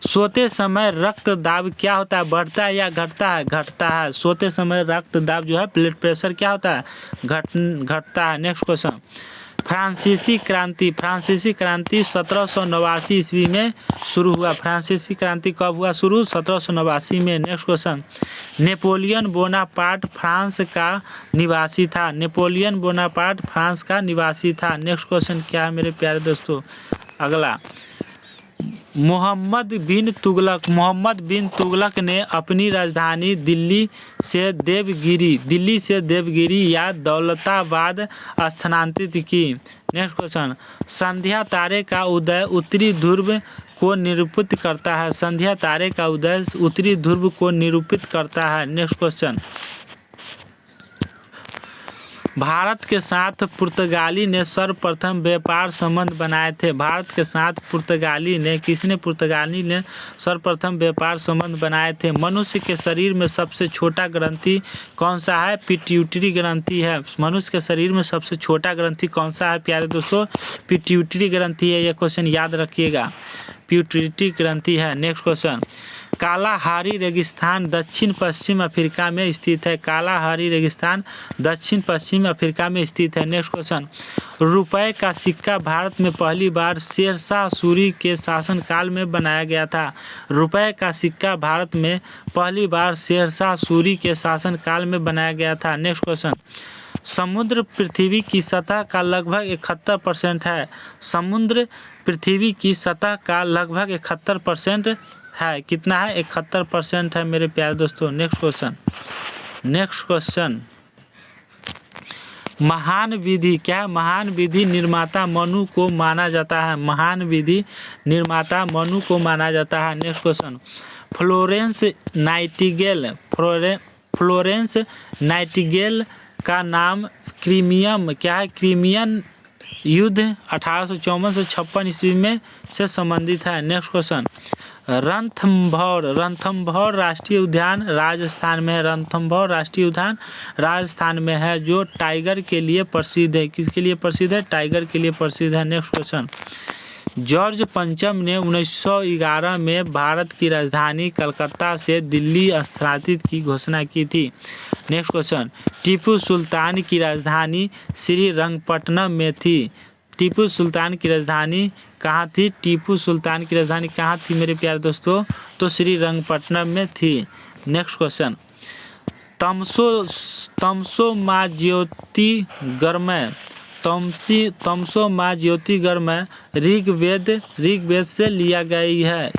सोते समय रक्त दाब क्या होता है? बढ़ता है या घटता है? घटता है। सोते समय रक्त दाब जो है, ब्लड प्रेशर क्या होता है? घटता है। नेक्स्ट क्वेश्चन, फ्रांसीसी क्रांति 1789 ईस्वी में शुरू हुआ। फ्रांसीसी क्रांति कब हुआ शुरू? 1789 में। Next question, Napoleon Bonaparte France का निवासी था। नेपोलियन बोनापार्ट फ्रांस का निवासी था। नेक्स्ट क्वेश्चन क्या है मेरे प्यारे दोस्तों? अगला, मोहम्मद बिन तुगलक ने अपनी राजधानी दिल्ली से देवगिरी या दौलताबाद स्थानांतरित की। नेक्स्ट क्वेश्चन, संध्या तारे का उदय उत्तरी ध्रुव को निरूपित करता है। संध्या तारे का उदय उत्तरी ध्रुव को निरूपित करता है। नेक्स्ट क्वेश्चन, भारत के साथ पुर्तगाली ने सर्वप्रथम व्यापार संबंध बनाए थे। भारत के साथ पुर्तगाली ने सर्वप्रथम व्यापार संबंध बनाए थे। मनुष्य के शरीर में सबसे छोटा ग्रंथि कौन सा है? पिट्यूटरी ग्रंथि है। मनुष्य के शरीर में सबसे छोटा ग्रंथि कौन सा है प्यारे दोस्तों? पिट्यूटरी ग्रंथि है। यह क्वेश्चन याद रखिएगा, पिट्यूटरी ग्रंथि है। नेक्स्ट क्वेश्चन, कालाहारी रेगिस्तान दक्षिण पश्चिम अफ्रीका में स्थित है। कालाहारी रेगिस्तान दक्षिण पश्चिम अफ्रीका में स्थित है। नेक्स्ट क्वेश्चन, रुपए का सिक्का भारत में पहली बार शेरशाह सूरी के शासनकाल में बनाया गया था। रुपए का सिक्का भारत में पहली बार शेरशाह सूरी के शासनकाल में बनाया गया था। नेक्स्ट क्वेश्चन, समुद्र पृथ्वी की सतह का लगभग 71% है। समुद्र पृथ्वी की सतह का लगभग 71% है। कितना है? 71% है मेरे प्यारे दोस्तों। नेक्स्ट क्वेश्चन, महान विधि क्या है? महान विधि निर्माता मनु को माना जाता है। महान विधि निर्माता मनु को माना जाता है। नेक्स्ट क्वेश्चन, फ्लोरेंस नाइटिंगेल का नाम क्रीमियम क्या है? क्रीमियन युद्ध 1854 से 56 ईस्वी में से संबंधित है। नेक्स्ट क्वेश्चन, रणथंभौर राष्ट्रीय उद्यान राजस्थान में है। रणथंभौर राष्ट्रीय उद्यान राजस्थान में है, जो टाइगर के लिए प्रसिद्ध है। किसके लिए प्रसिद्ध है? टाइगर के लिए प्रसिद्ध है। नेक्स्ट क्वेश्चन, जॉर्ज पंचम ने 1911 में भारत की राजधानी कलकत्ता से दिल्ली स्थानांतरित की घोषणा की थी। नेक्स्ट क्वेश्चन, टीपू सुल्तान की राजधानी श्रीरंगपट्टनम में थी। टीपू सुल्तान की राजधानी कहाँ थी? टीपू सुल्तान की राजधानी कहाँ थी मेरे प्यारे दोस्तों? तो श्रीरंगपट्टनम में थी। नेक्स्ट क्वेश्चन, तमसो माँ ज्योतिर्गमय ऋग्वेद से ली गई है।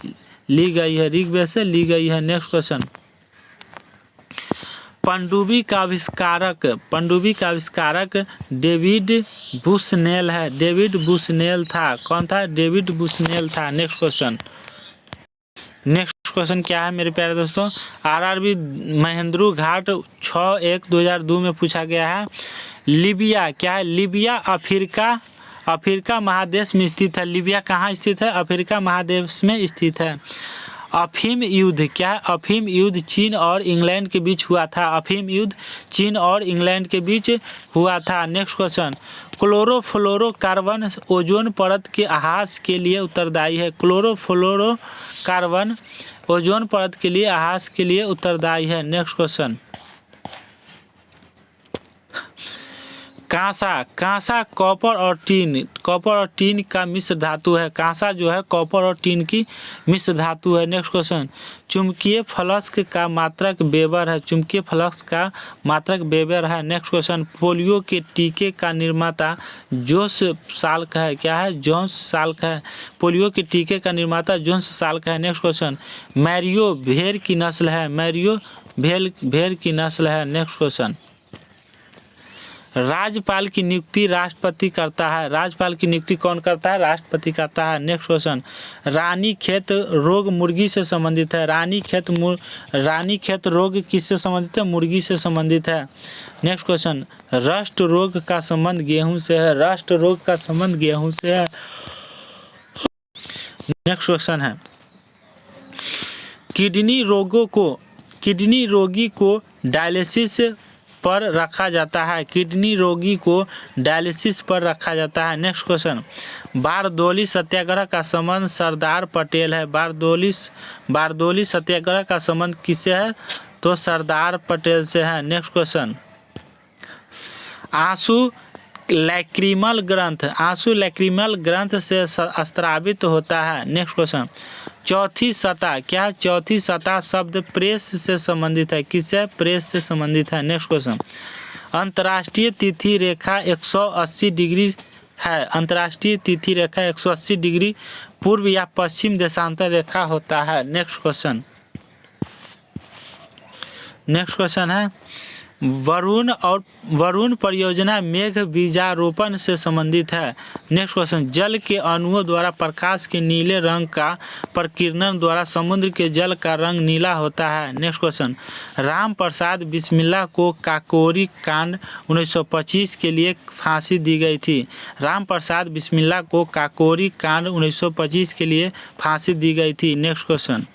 ऋग्वेद से ली गई है। नेक्स्ट क्वेश्चन, पनडुब्बी का आविष्कारक डेविड बुशनेल है। डेविड बुशनेल था। कौन था? डेविड बुशनेल था। नेक्स्ट क्वेश्चन क्या है मेरे प्यारे दोस्तों? आरआरबी महेंद्रू घाट 6/1/2002 में पूछा गया है। लीबिया क्या है? लीबिया अफ्रीका महादेश में स्थित है। लीबिया कहाँ स्थित है? अफ्रीका महादेश में स्थित है। अफीम युद्ध क्या है? अफीम युद्ध चीन और इंग्लैंड के बीच हुआ था। अफीम युद्ध चीन और इंग्लैंड के बीच हुआ था। नेक्स्ट क्वेश्चन, क्लोरोफ्लोरोकार्बन ओजोन परत के अहास के लिए उत्तरदायी है। क्लोरोफ्लोरोकार्बन ओजोन परत के लिए अहास के लिए उत्तरदायी है। नेक्स्ट क्वेश्चन, कांसा कॉपर और टीन का मिश्र धातु है। कांसा जो है कॉपर और टीन की मिश्र धातु है। नेक्स्ट क्वेश्चन, चुंबकीय फ्लक्स का मात्रक वेबर है। चुंबकीय फ्लक्स का मात्रक वेबर है। नेक्स्ट क्वेश्चन, पोलियो के टीके का निर्माता जोन्स साल्क है। क्या है? जोन्स साल्क है। पोलियो के टीके का निर्माता जोन्स साल्क है। नेक्स्ट क्वेश्चन, मैरियो भेड़ की नस्ल है। मैरियो भेड़ की नस्ल है। नेक्स्ट क्वेश्चन, राज्यपाल की नियुक्ति राष्ट्रपति करता है। राज्यपाल की नियुक्ति कौन करता है? राष्ट्रपति करता है। नेक्स्ट क्वेश्चन, रानीखेत रोग मुर्गी से संबंधित है। रानीखेत रोग किससे संबंधित है? मुर्गी से संबंधित है। नेक्स्ट क्वेश्चन, रस्ट रोग का संबंध गेहूं से है। रस्ट रोग का संबंध गेहूं से है। नेक्स्ट क्वेश्चन है, किडनी किडनी रोगी को डायलिसिस पर रखा जाता है, किडनी रोगी को डायलिसिस पर रखा जाता है। नेक्स्ट क्वेश्चन, बारदोली सत्याग्रह का संबंध सरदार पटेल है। बारदोली सत्याग्रह का संबंध किससे है? तो सरदार पटेल से है। नेक्स्ट क्वेश्चन, आंसू लैक्रिमल ग्रंथ से स्रावित होता है। नेक्स्ट क्वेश्चन, चौथी सतह, क्या चौथी सतह शब्द प्रेस से संबंधित है? किससे? प्रेस से संबंधित है। नेक्स्ट क्वेश्चन, अंतर्राष्ट्रीय तिथि रेखा 180 डिग्री है। अंतर्राष्ट्रीय तिथि रेखा 180 डिग्री पूर्व या पश्चिम देशांतर रेखा होता है। नेक्स्ट क्वेश्चन है, वरुण परियोजना मेघ बीजारोपण से संबंधित है। नेक्स्ट क्वेश्चन, जल के अणुओं द्वारा प्रकाश के नीले रंग का प्रकीर्णन द्वारा समुद्र के जल का रंग नीला होता है। नेक्स्ट क्वेश्चन, राम प्रसाद बिस्मिल्ला को काकोरी कांड 1925 के लिए फांसी दी गई थी। राम प्रसाद बिस्मिल्ला को काकोरी कांड 1925 के लिए फांसी दी गई थी। नेक्स्ट क्वेश्चन,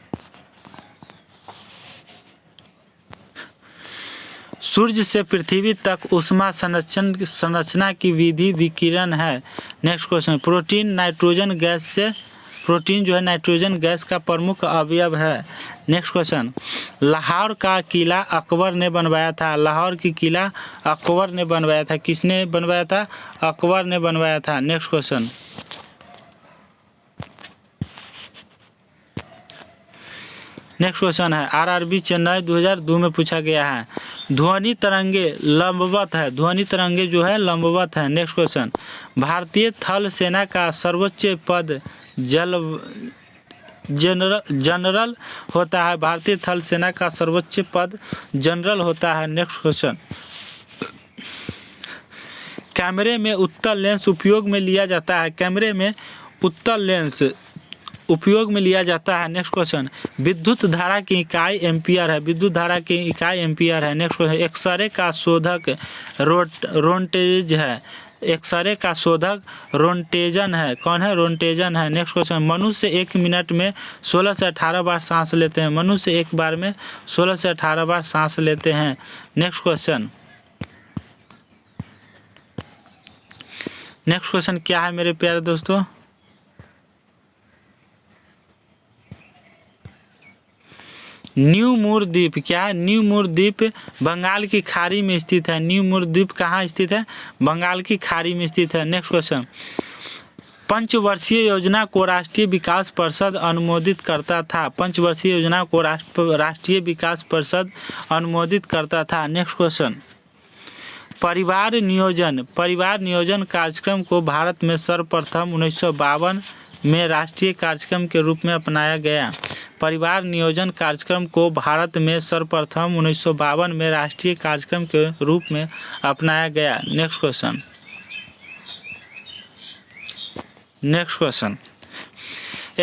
सूर्य से पृथ्वी तक ऊष्मा संरचना की विधि विकिरण है। नेक्स्ट क्वेश्चन, प्रोटीन जो है नाइट्रोजन गैस का प्रमुख अवयव है। नेक्स्ट क्वेश्चन, लाहौर का किला अकबर ने बनवाया था। लाहौर की किला अकबर ने बनवाया था। किसने बनवाया था? अकबर ने बनवाया था। नेक्स्ट क्वेश्चन है आरआरबी चेन्नई 2002 में पूछा गया है। ध्वनि तरंगे लंबवत है। ध्वनि तरंगे जो है लंबवत है। नेक्स्ट क्वेश्चन, भारतीय थल सेना का सर्वोच्च पद जनरल होता है। भारतीय थल सेना का सर्वोच्च पद जनरल होता है। नेक्स्ट क्वेश्चन, कैमरे में उत्तल लेंस उपयोग में लिया जाता है। कैमरे में उत्तल लेंस उपयोग में लिया जाता है। नेक्स्ट क्वेश्चन, विद्युत धारा की इकाई एम्पियर है। विद्युत धारा की इकाई एम्पियर है। नेक्स्ट क्वेश्चन, एक्सरे का शोधक रोन्टेज है। एक्सरे का शोधक रोन्टेजन है। कौन है? रोन्टेजन है। नेक्स्ट क्वेश्चन, मनुष्य 1 मिनट में 16 से 18 बार सांस लेते हैं। मनुष्य एक बार में 16 से 18 बार सांस लेते हैं। नेक्स्ट क्वेश्चन क्या है मेरे प्यारे दोस्तों? न्यू मूर द्वीप, क्या है? न्यू मूर द्वीप बंगाल की खाड़ी में स्थित है। न्यू मूर द्वीप कहाँ स्थित है? बंगाल की खाड़ी में स्थित है। नेक्स्ट क्वेश्चन, पंचवर्षीय योजना को राष्ट्रीय विकास परिषद अनुमोदित करता था। पंचवर्षीय योजना को राष्ट्रीय विकास परिषद अनुमोदित करता था। नेक्स्ट क्वेश्चन, परिवार नियोजन कार्यक्रम को भारत में सर्वप्रथम 1952 में राष्ट्रीय कार्यक्रम के रूप में अपनाया गया। परिवार नियोजन कार्यक्रम को भारत में सर्वप्रथम 1952 में राष्ट्रीय कार्यक्रम के रूप में अपनाया गया। नेक्स्ट क्वेश्चन,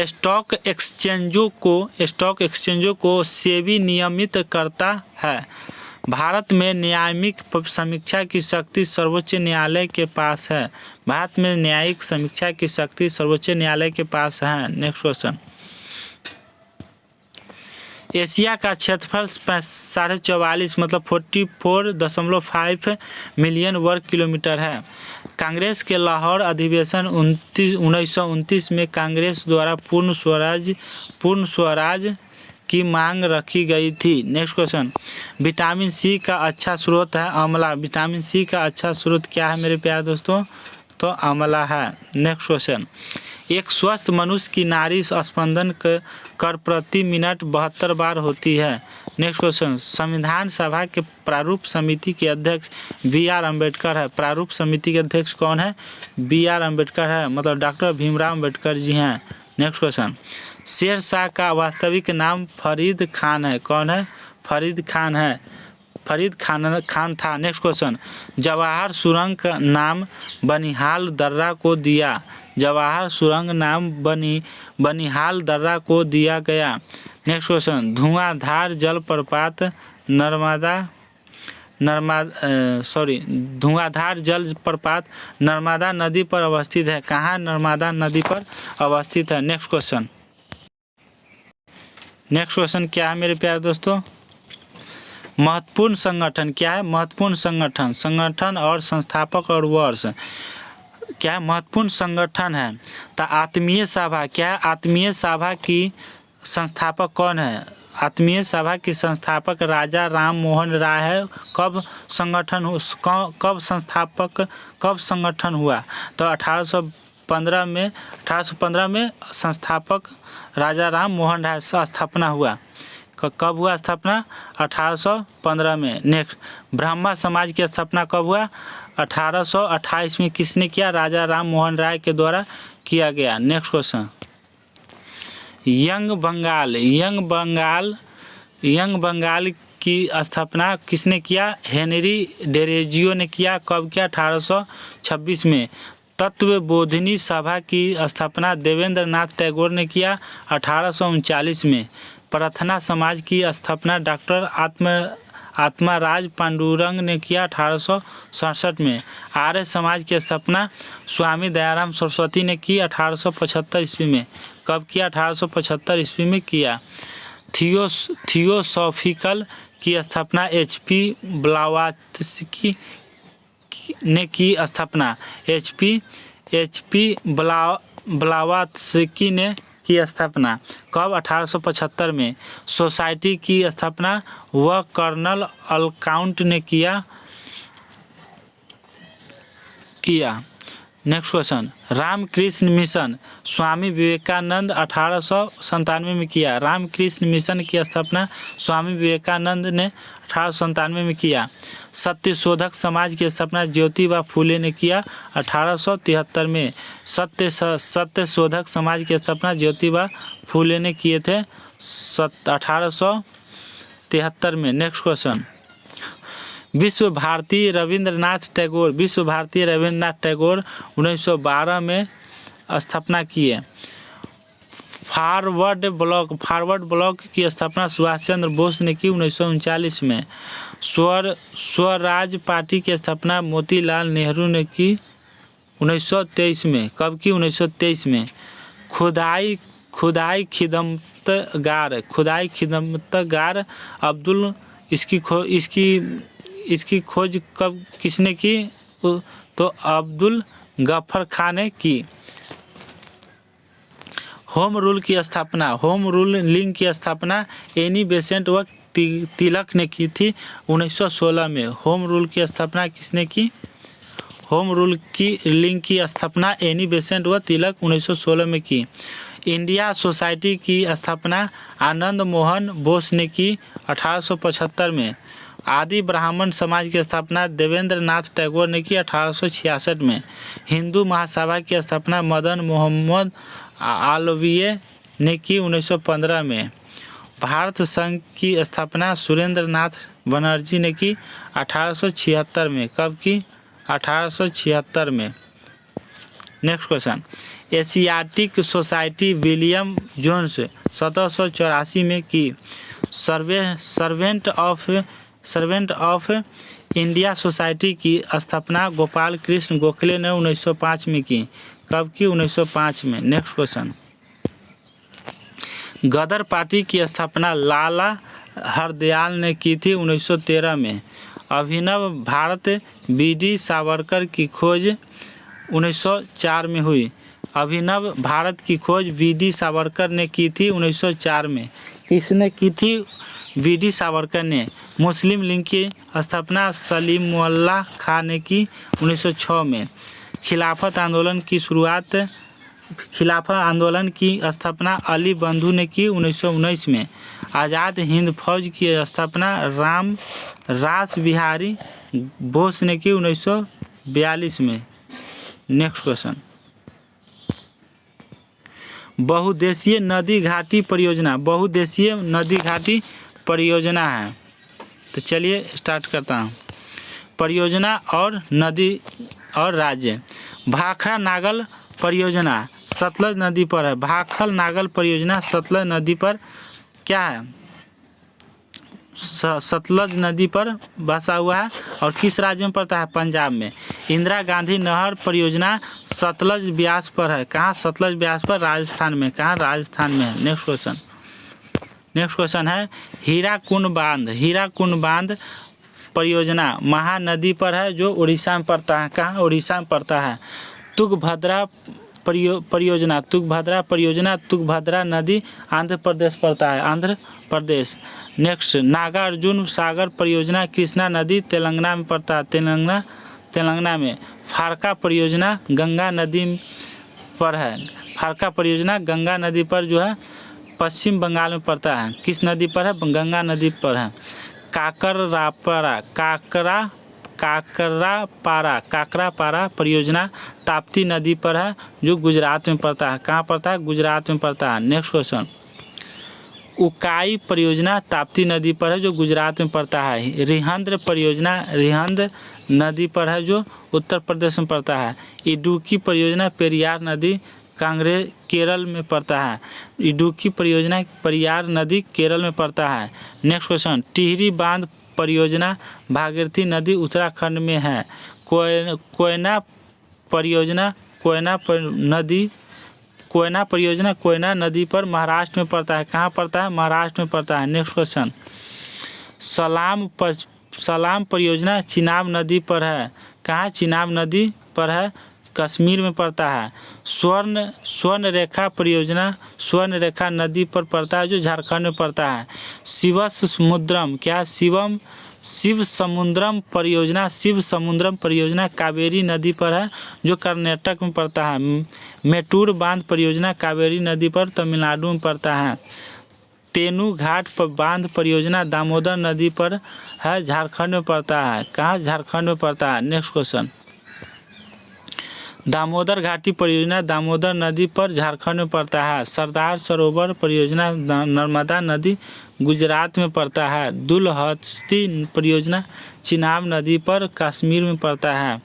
स्टॉक एक्सचेंजों को सेबी नियमित करता है। भारत में न्यायिक समीक्षा की शक्ति सर्वोच्च न्यायालय के पास है। भारत में न्यायिक समीक्षा की शक्ति सर्वोच्च न्यायालय के पास है। नेक्स्ट क्वेश्चन, एशिया का क्षेत्रफल 44.5 मतलब 44.5 मिलियन वर्ग किलोमीटर है। कांग्रेस के लाहौर अधिवेशन 1929 में कांग्रेस द्वारा पूर्ण स्वराज की मांग रखी गई थी। नेक्स्ट क्वेश्चन, विटामिन सी का अच्छा स्रोत है आंवला। विटामिन सी का अच्छा स्रोत क्या है मेरे प्यारे दोस्तों? तो आंवला है। नेक्स्ट क्वेश्चन, एक स्वस्थ मनुष्य की नाड़ी स्पंदन कर प्रति मिनट 72 बार होती है। नेक्स्ट क्वेश्चन, संविधान सभा के प्रारूप समिति के अध्यक्ष बी.आर. अम्बेडकर है। प्रारूप समिति के अध्यक्ष कौन है? बी.आर. अम्बेडकर है, मतलब डॉक्टर भीमराव अम्बेडकर जी हैं। नेक्स्ट क्वेश्चन, शेर शाह का वास्तविक नाम फरीद खान है। कौन है? फरीद खान है। फरीद खान था। नेक्स्ट क्वेश्चन, जवाहर सुरंग का नाम बनिहाल दर्रा को दिया। जवाहर सुरंग नाम बनिहाल दर्रा को दिया गया। नेक्स्ट क्वेश्चन, धुआंधार जलप्रपात धुआंधार जलप्रपात नर्मदा नदी पर अवस्थित है। कहाँ नर्मदा नदी पर अवस्थित है? नेक्स्ट क्वेश्चन क्या है मेरे प्यारे दोस्तों? महत्वपूर्ण संगठन क्या है? महत्वपूर्ण संगठन, संगठन और संस्थापक और वर्ष क्या है? महत्वपूर्ण संगठन है। तो आत्मीय सभा क्या है? आत्मीय सभा की संस्थापक कौन है? आत्मीय सभा की संस्थापक राजा राम मोहन राय है। कब संगठन हुआ? तो 1815 में संस्थापक राजा राम मोहन राय से स्थापना हुआ। कब हुआ स्थापना? 1815 में। नेक्स्ट, ब्राह्मण समाज की स्थापना कब हुआ? 1828 में। किसने किया? राजा राम मोहन राय के द्वारा किया गया। नेक्स्ट क्वेश्चन, यंग बंगाल की स्थापना किसने किया? हेनरी डेरोजियो ने किया। कब किया? 1826 में। तत्वबोधिनी सभा की स्थापना देवेंद्र नाथ टैगोर ने किया 1839 में। प्रार्थना समाज की स्थापना डॉक्टर आत्माराज पांडुरंग ने किया 1867 में। आर्य समाज की स्थापना स्वामी दयाराम सरस्वती ने की 1875 ईस्वी में। कब किया? 1875 ईस्वी में किया। थियोसॉफिकल की स्थापना HP ब्लावात्स्की ने की स्थापना। HP ब्लावात्स्की ने की स्थापना कब? 1875 में। सोसाइटी की स्थापना वह कर्नल अल्काउंट ने किया। Next question, Ramakrishna mission Swami Vivekananda 1897 में किया। रामकृष्ण मिशन की स्थापना स्वामी विवेकानंद ने 1897 में किया। सत्यशोधक समाज की स्थापना ज्योतिबा फूले ने किया 1873 में। सत्यशोधक समाज की स्थापना ज्योतिबा फूले ने किए थे 1873 में। नेक्स्ट क्वेश्चन, विश्व भारती रविंद्रनाथ टैगोर 1912 में स्थापना किए। फॉरवर्ड ब्लॉक की स्थापना सुभाष चंद्र बोस ने की 1939 में। स्वराज पार्टी की स्थापना मोतीलाल नेहरू ने की 1923 में। कब की? 1923 में। खुदाई खिदमतगार अब्दुल इसकी खोज कब किसने की? तो अब्दुल गफ्फर खान ने की। होम रूल की स्थापना एनी बेसेंट व तिलक ने की थी 1916 में। होम रूल की स्थापना किसने की? होम रूल की स्थापना एनी बेसेंट व तिलक 1916 में की। इंडिया सोसाइटी की स्थापना आनंद मोहन बोस ने की 1875 में। आदि ब्राह्मण समाज की स्थापना देवेंद्र नाथ टैगोर ने की 1866 में। हिंदू महासभा की स्थापना मदन मोहम्मद आलविये ने की 1915 में। भारत संघ की स्थापना सुरेंद्र नाथ बनर्जी ने की 1876 में। कब की? 1876 में। Next question, Asiatic society William Jones 1784 में की। सर्वेंट ऑफ इंडिया सोसाइटी की स्थापना गोपाल कृष्ण गोखले ने 1905 में की। कब की? 1905 में। नेक्स्ट क्वेश्चन, गदर पार्टी की स्थापना लाला हरदयाल ने की थी 1913 में। अभिनव भारत BD सावरकर की खोज 1904 में हुई। अभिनव भारत की खोज BD सावरकर ने की थी 1904 में। किसने की थी? BD सावरकर ने। मुस्लिम लीग की स्थापना सलीमुल्लाह खान ने की 1906 में। खिलाफत आंदोलन की स्थापना अली बंधु ने की 1919 में। आज़ाद हिंद फौज की स्थापना रास बिहारी बोस ने की 1942 में। नेक्स्ट क्वेश्चन, बहुउद्देशीय नदी घाटी परियोजना है। तो चलिए स्टार्ट करता हूँ। परियोजना और नदी और राज्य। भाखड़ा नागल परियोजना सतलज नदी पर है। भाखल नागल परियोजना सतलज नदी पर क्या है? सतलज नदी पर बसा हुआ है और किस राज्य में पड़ता है? पंजाब में। इंदिरा गांधी नहर परियोजना सतलज ब्यास पर है। कहाँ? सतलज ब्यास पर, राजस्थान में। कहाँ? राजस्थान में है। नेक्स्ट क्वेश्चन, नेक्स्ट क्वेश्चन है हीराकुंड बांध। हीराकुंड बांध परियोजना महानदी पर है जो उड़ीसा में पड़ता है। कहाँ? उड़ीसा में पड़ता है। तुंगभद्रा परियोजना तुंगभद्रा नदी आंध्र प्रदेश पड़ता है, आंध्र प्रदेश। नेक्स्ट नागार्जुन सागर परियोजना कृष्णा नदी तेलंगाना में पड़ता है, तेलंगाना में। फारका परियोजना गंगा नदी पर है। फारका परियोजना गंगा नदी पर जो है पश्चिम बंगाल में पड़ता है। किस नदी पर है? गंगा नदी पर है। काकरापारा परियोजना ताप्ती नदी पर है जो गुजरात में पड़ता है। कहाँ पड़ता है? गुजरात में पड़ता है। नेक्स्ट क्वेश्चन उकाई परियोजना ताप्ती नदी पर है जो गुजरात में पड़ता है। रिहंद परियोजना रिहंद नदी पर है जो उत्तर प्रदेश में पड़ता है। इडुक्की परियोजना पेरियार नदी केरल में पड़ता है। इडुक्की परियोजना पेरियार नदी केरल में पड़ता है। नेक्स्ट क्वेश्चन टिहरी बांध परियोजना भागीरथी नदी उत्तराखंड में है। कोयना परियोजना कोयना नदी पर महाराष्ट्र में पड़ता है। कहाँ पड़ता है? महाराष्ट्र में पड़ता है। नेक्स्ट क्वेश्चन सलाम परियोजना चिनाब नदी पर है। कहाँ? चिनाब नदी पर है, कश्मीर में पड़ता है। स्वर्ण रेखा परियोजना स्वर्ण रेखा नदी पर पड़ता है जो झारखंड में पड़ता है। शिव समुद्रम परियोजना कावेरी नदी पर है जो कर्नाटक में पड़ता है। मेटूर बांध परियोजना कावेरी नदी पर तमिलनाडु में पड़ता है। तेनू घाट बांध परियोजना दामोदर नदी पर है, झारखंड में पड़ता है। कहाँ? झारखंड में पड़ता है। नेक्स्ट क्वेश्चन दामोदर घाटी परियोजना दामोदर नदी पर झारखंड में पड़ता है। सरदार सरोवर परियोजना नर्मदा नदी गुजरात में पड़ता है। दुलहस्ती परियोजना चिनाब नदी पर कश्मीर में पड़ता है।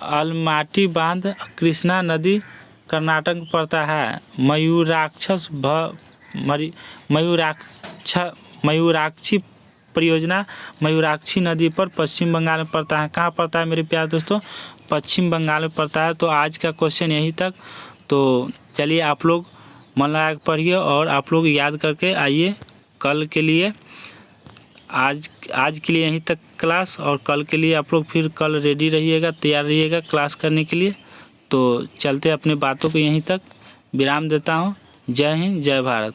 अलमाटी बांध कृष्णा नदी कर्नाटक में पड़ता है। मयूराक्षी परियोजना मयूराक्षी नदी पर पश्चिम बंगाल में पड़ता है। कहाँ पड़ता है मेरे प्यारे दोस्तों? पश्चिम बंगाल में पड़ता है। तो आज का क्वेश्चन यहीं तक। तो चलिए आप लोग मन लगा पढ़िए और आप लोग याद करके आइए कल के लिए। आज के लिए यहीं तक क्लास, और कल के लिए आप लोग फिर कल रेडी रहिएगा, तैयार रहिएगा क्लास करने के लिए। तो चलते अपनी बातों को यहीं तक विराम देता हूँ। जय हिंद, जय भारत।